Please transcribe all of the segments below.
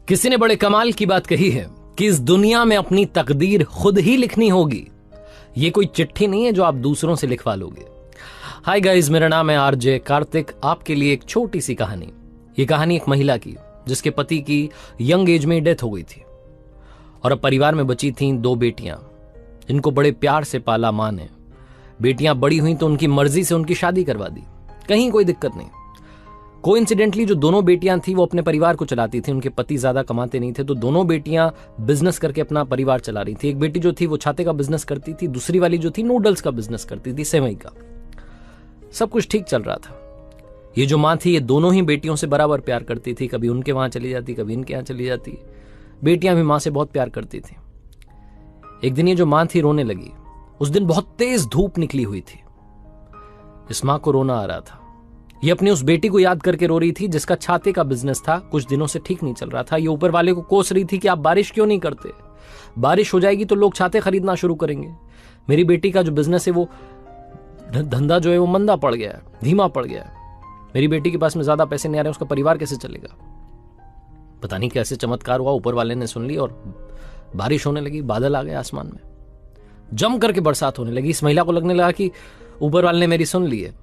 किसी ने बड़े कमाल की बात कही है कि इस दुनिया में अपनी तकदीर खुद ही लिखनी होगी। ये कोई चिट्ठी नहीं है जो आप दूसरों से लिखवा लोगे। हाय गाइस, मेरा नाम है आरजे कार्तिक। आपके लिए एक छोटी सी कहानी। ये कहानी एक महिला की जिसके पति की यंग एज में डेथ हो गई थी और अब परिवार में बची थीं 2 बेटियां जिनको बड़े प्यार से पाला मां ने। बेटियां बड़ी हुई तो उनकी मर्जी से उनकी शादी करवा दी, कहीं कोई दिक्कत नहीं। कोइंसिडेंटली जो दोनों बेटियां थी वो अपने परिवार को चलाती थी। उनके पति ज्यादा कमाते नहीं थे तो दोनों बेटियां बिजनेस करके अपना परिवार चला रही थी। एक बेटी जो थी वो छाते का बिजनेस करती थी, दूसरी वाली जो थी नूडल्स का बिजनेस करती थी, सेवई का। सब कुछ ठीक चल रहा था। ये जो मां थी ये दोनों ही बेटियों से बराबर प्यार करती थी। कभी उनके वहां चली जाती, कभी इनके यहां चली जाती। बेटियां भी मां से बहुत प्यार करती थी। एक दिन ये जो मां थी रोने लगी। उस दिन बहुत तेज धूप निकली हुई थी। इस मां को रोना आ रहा था। ये अपनी उस बेटी को याद करके रो रही थी जिसका छाते का बिजनेस था, कुछ दिनों से ठीक नहीं चल रहा था। ये ऊपर वाले को कोस रही थी कि आप बारिश क्यों नहीं करते, बारिश हो जाएगी तो लोग छाते खरीदना शुरू करेंगे। मेरी बेटी का जो बिजनेस है वो धंधा जो है वो मंदा पड़ गया है, धीमा पड़ गया है। मेरी बेटी के पास में ज्यादा पैसे नहीं आ रहे, उसका परिवार कैसे चलेगा। पता नहीं कैसे चमत्कार हुआ, ऊपर वाले ने सुन ली और बारिश होने लगी। बादल आ गए आसमान में, जम करके बरसात होने लगी। इस महिला को लगने लगा कि ऊपर वाले ने मेरी सुन ली है।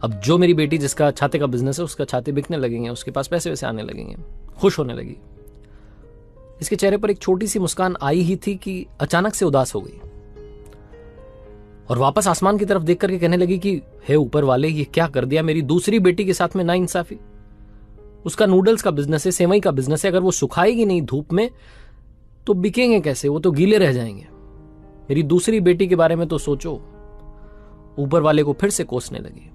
अब जो मेरी बेटी जिसका छाते का बिजनेस है उसका छाते बिकने लगेंगे, उसके पास पैसे वैसे आने लगेंगे, खुश होने लगी। इसके चेहरे पर एक छोटी सी मुस्कान आई ही थी कि अचानक से उदास हो गई और वापस आसमान की तरफ देख करके कहने लगी कि हे ऊपर वाले, ये क्या कर दिया मेरी दूसरी बेटी के साथ में नाइंसाफी। उसका नूडल्स का बिजनेस है, सेवई का बिजनेस है। अगर वो सुखाएगी नहीं धूप में तो बिकेंगे कैसे, वो तो गीले रह जाएंगे। मेरी दूसरी बेटी के बारे में तो सोचो। ऊपर वाले को फिर से कोसने लगी।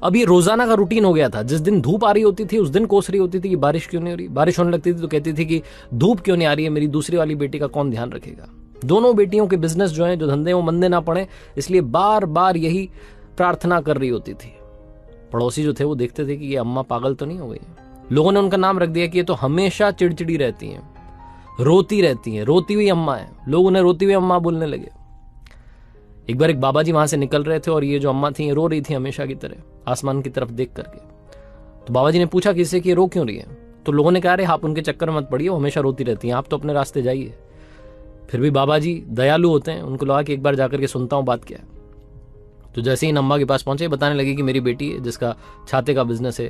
अब ये रोजाना का रूटीन हो गया था। जिस दिन धूप आ रही होती थी उस दिन कोस रही होती थी कि बारिश क्यों नहीं हो रही। बारिश होने लगती थी तो कहती थी कि धूप क्यों नहीं आ रही है, मेरी दूसरी वाली बेटी का कौन ध्यान रखेगा। दोनों बेटियों के बिजनेस जो है, जो धंधे वो मंदे ना पड़े, इसलिए बार बार यही प्रार्थना कर रही होती थी। पड़ोसी जो थे वो देखते थे कि ये अम्मा पागल तो नहीं हो गई। लोगों ने उनका नाम रख दिया कि ये तो हमेशा चिड़चिड़ी रहती हैं, रोती रहती हैं, रोती हुई अम्मा है। लोग उन्हें रोती हुई अम्मा बोलने लगे। एक बार एक बाबा जी वहां से निकल रहे थे और ये जो अम्मा थी ये रो रही थी हमेशा की तरह आसमान की तरफ देख करके। तो बाबा जी ने पूछा कि इससे कि ये रो क्यों रही है। तो लोगों ने कहा अरे आप उनके चक्कर में मत पड़िए, वो हमेशा रोती रहती हैं, आप तो अपने रास्ते जाइए। फिर भी बाबा जी दयालु होते हैं, उनको लगा कि एक बार जाकर के सुनता हूं बात क्या है। तो जैसे ही अम्मा के पास पहुंचे बताने लगी कि मेरी बेटी है जिसका छाते का बिजनेस है,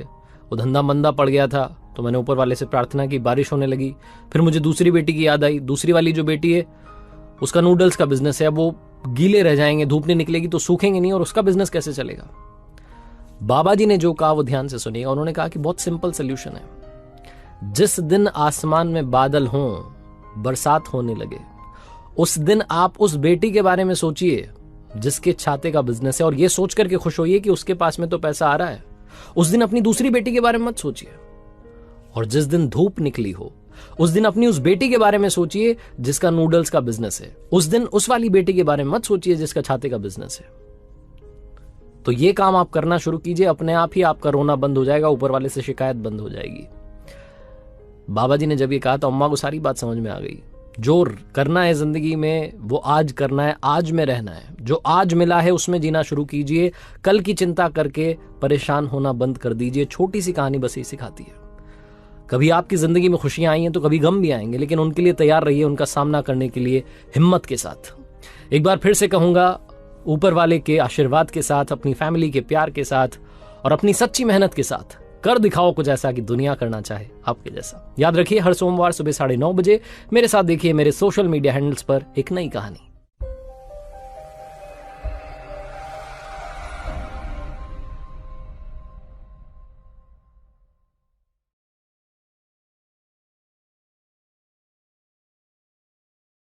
वो धंधा मंदा पड़ गया था तो मैंने ऊपर वाले से प्रार्थना की, बारिश होने लगी। फिर मुझे दूसरी बेटी की याद आई। दूसरी वाली जो बेटी है उसका नूडल्स का बिजनेस है, अब वो गीले रह जाएंगे, धूप नहीं निकलेगी तो सूखेंगे नहीं और उसका बिजनेस कैसे चलेगा। बाबा जी ने जो कहा वो ध्यान से सुनिएगा। उन्होंने कहा कि बहुत सिंपल सोल्यूशन है। जिस दिन आसमान में बादल हों, बरसात होने लगे, उस दिन आप उस बेटी के बारे में सोचिए जिसके छाते का बिजनेस है और ये सोच करके खुश होइए कि उसके पास में तो पैसा आ रहा है। उस दिन अपनी दूसरी बेटी के बारे में मत सोचिए। और जिस दिन धूप निकली हो उस दिन अपनी उस बेटी के बारे में सोचिए जिसका नूडल्स का बिजनेस है। उस दिन उस वाली बेटी के बारे में मत सोचिए जिसका छाते का बिजनेस है। तो ये काम आप करना शुरू कीजिए, अपने आप ही आपका रोना बंद हो जाएगा, ऊपर वाले से शिकायत बंद हो जाएगी। बाबा जी ने जब ये कहा तो अम्मा को सारी बात समझ में आ गई। जो करना है जिंदगी में वो आज करना है, आज में रहना है। जो आज मिला है उसमें जीना शुरू कीजिए। कल की चिंता करके परेशान होना बंद कर दीजिए। छोटी सी कहानी बस ये सिखाती है। कभी आपकी जिंदगी में खुशियां आई हैं तो कभी गम भी आएंगे, लेकिन उनके लिए तैयार रहिए, उनका सामना करने के लिए हिम्मत के साथ। एक बार फिर से कहूंगा, ऊपर वाले के आशीर्वाद के साथ, अपनी फैमिली के प्यार के साथ और अपनी सच्ची मेहनत के साथ कर दिखाओ कुछ ऐसा कि दुनिया करना चाहे आपके जैसा। याद रखिए, हर सोमवार सुबह 9:30 बजे मेरे साथ देखिए मेरे सोशल मीडिया हैंडल्स पर एक नई कहानी।